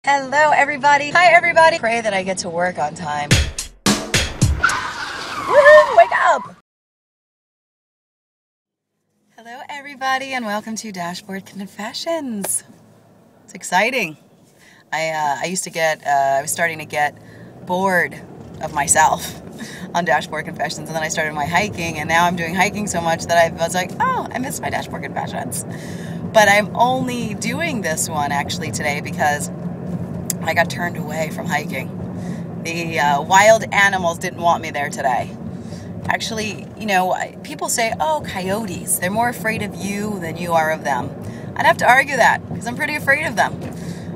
Hello, everybody. Hi, everybody. Pray that I get to work on time. Woohoo! Wake up! Hello, everybody, and welcome to Dashboard Confessions. It's exciting. I was starting to get bored of myself on Dashboard Confessions, and then I started my hiking, and now I'm doing hiking so much that I was like, oh, I missed my Dashboard Confessions. But I'm only doing this one actually today because I got turned away from hiking. The wild animals didn't want me there today. Actually, people say, oh, coyotes, they're more afraid of you than you are of them. I'd have to argue that because I'm pretty afraid of them.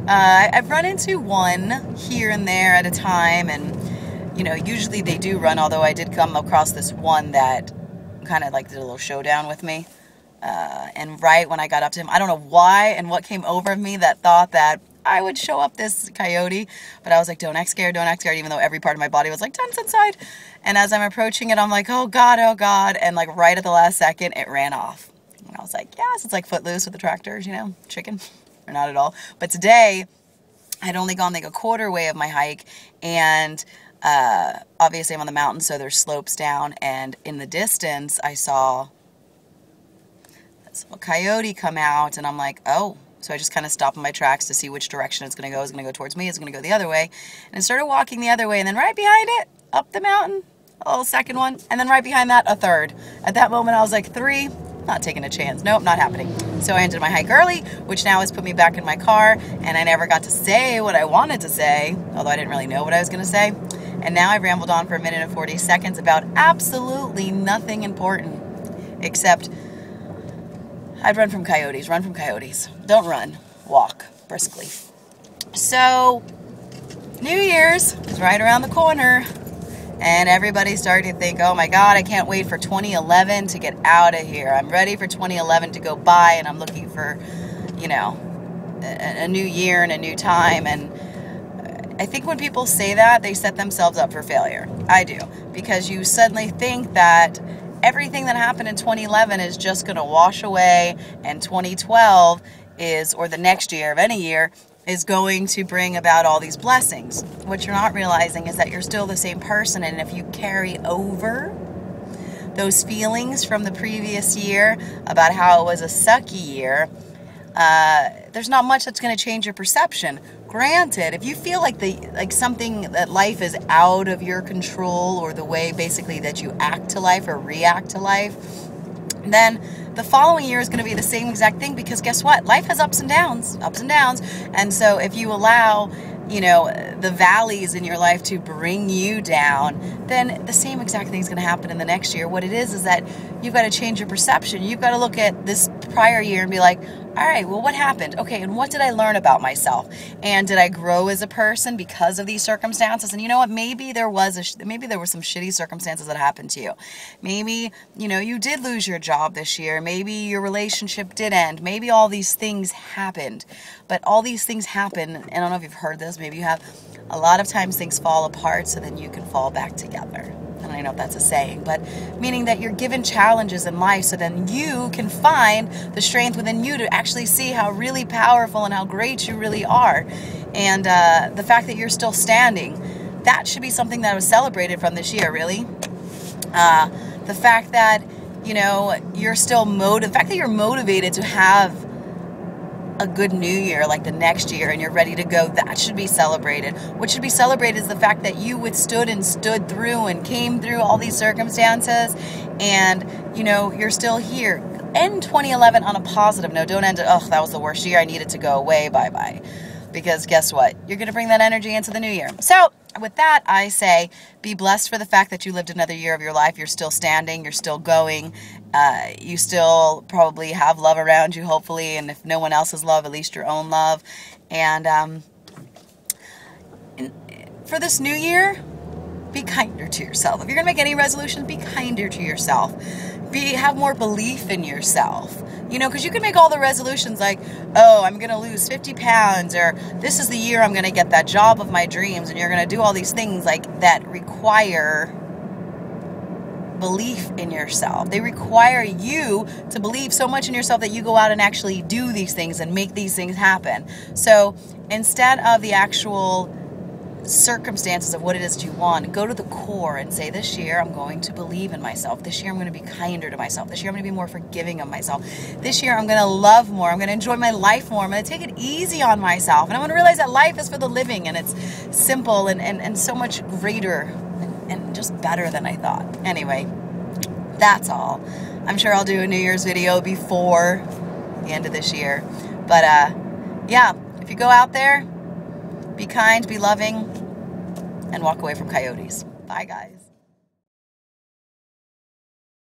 I've run into one here and there at a time, and usually they do run, although I did come across this one that kind of like did a little showdown with me. And right when I got up to him, I don't know why and what came over me that thought that I would show up this coyote, but I was like, don't act scared, even though every part of my body was like, tense inside. And as I'm approaching it, I'm like, oh God, and like right at the last second, it ran off. And I was like, yes, it's like Footloose with the tractors, chicken, or not at all. But today, I'd only gone like a quarter way of my hike, and obviously I'm on the mountain, so there's slopes down, and in the distance, I saw a coyote come out, and I'm like, oh. So I just kind of stopped in my tracks to see which direction it's going to go. Is it going to go towards me? Is it going to go the other way? And I started walking the other way, and then right behind it, up the mountain, a little second one, and then right behind that, a third. At that moment, I was like, 3, not taking a chance. Nope, not happening. So I ended my hike early, which now has put me back in my car, and I never got to say what I wanted to say, although I didn't really know what I was going to say. And now I've rambled on for a minute and 40 seconds about absolutely nothing important, except I'd run from coyotes. Run from coyotes. Don't run. Walk briskly. So, New Year's is right around the corner, and everybody's starting to think, oh my God, I can't wait for 2011 to get out of here. I'm ready for 2011 to go by, and I'm looking for, a new year and a new time. And I think when people say that, they set themselves up for failure. I do. Because you suddenly think that everything that happened in 2011 is just going to wash away, and 2012 or the next year of any year, is going to bring about all these blessings. What you're not realizing is that you're still the same person, and if you carry over those feelings from the previous year about how it was a sucky year, there's not much that's going to change your perception. Granted, if you feel like something that life is out of your control, or the way basically that you act to life or react to life, then the following year is going to be the same exact thing, because guess what? Life has ups and downs. And so if you allow, the valleys in your life to bring you down, then the same exact thing is going to happen in the next year. What it is that you've got to change your perception. You've got to look at this prior year and be like, all right, well, what happened? Okay, and what did I learn about myself? And did I grow as a person because of these circumstances? And you know what? Maybe there were some shitty circumstances that happened to you. Maybe, you did lose your job this year. Maybe your relationship did end. Maybe all these things happened. But all these things happen, and I don't know if you've heard this, maybe you have, a lot of times things fall apart so then you can fall back together. I don't know if that's a saying, but meaning that you're given challenges in life so then you can find the strength within you to actually see how really powerful and how great you really are. And the fact that you're still standing, that should be something that was celebrated from this year, really. The fact that, you're still the fact that you're motivated to have a good new year like the next year, and you're ready to go, that should be celebrated. What should be celebrated is the fact that you withstood and stood through and came through all these circumstances, and you're still here. End 2011 on a positive note. Don't end it, oh, that was the worst year, I need it to go away, bye-bye. Because guess what? You're going to bring that energy into the new year. So with that, I say, be blessed for the fact that you lived another year of your life. You're still standing. You're still going. You still probably have love around you, hopefully. And if no one else's love, at least your own love. And for this new year, be kinder to yourself. If you're going to make any resolutions, be kinder to yourself. Have more belief in yourself. Because you can make all the resolutions like, oh, I'm going to lose 50 pounds, or this is the year I'm going to get that job of my dreams, and you're going to do all these things like that require belief in yourself. They require you to believe so much in yourself that you go out and actually do these things and make these things happen. So instead of the actual circumstances of what it is that you want, go to the core and say, this year I'm going to believe in myself. This year I'm going to be kinder to myself. This year I'm going to be more forgiving of myself. This year I'm going to love more. I'm going to enjoy my life more. I'm going to take it easy on myself. And I'm going to realize that life is for the living, and it's simple and so much greater and just better than I thought. Anyway, that's all. I'm sure I'll do a New Year's video before the end of this year. But yeah, if you go out there, be kind, be loving, and walk away from coyotes. Bye, guys.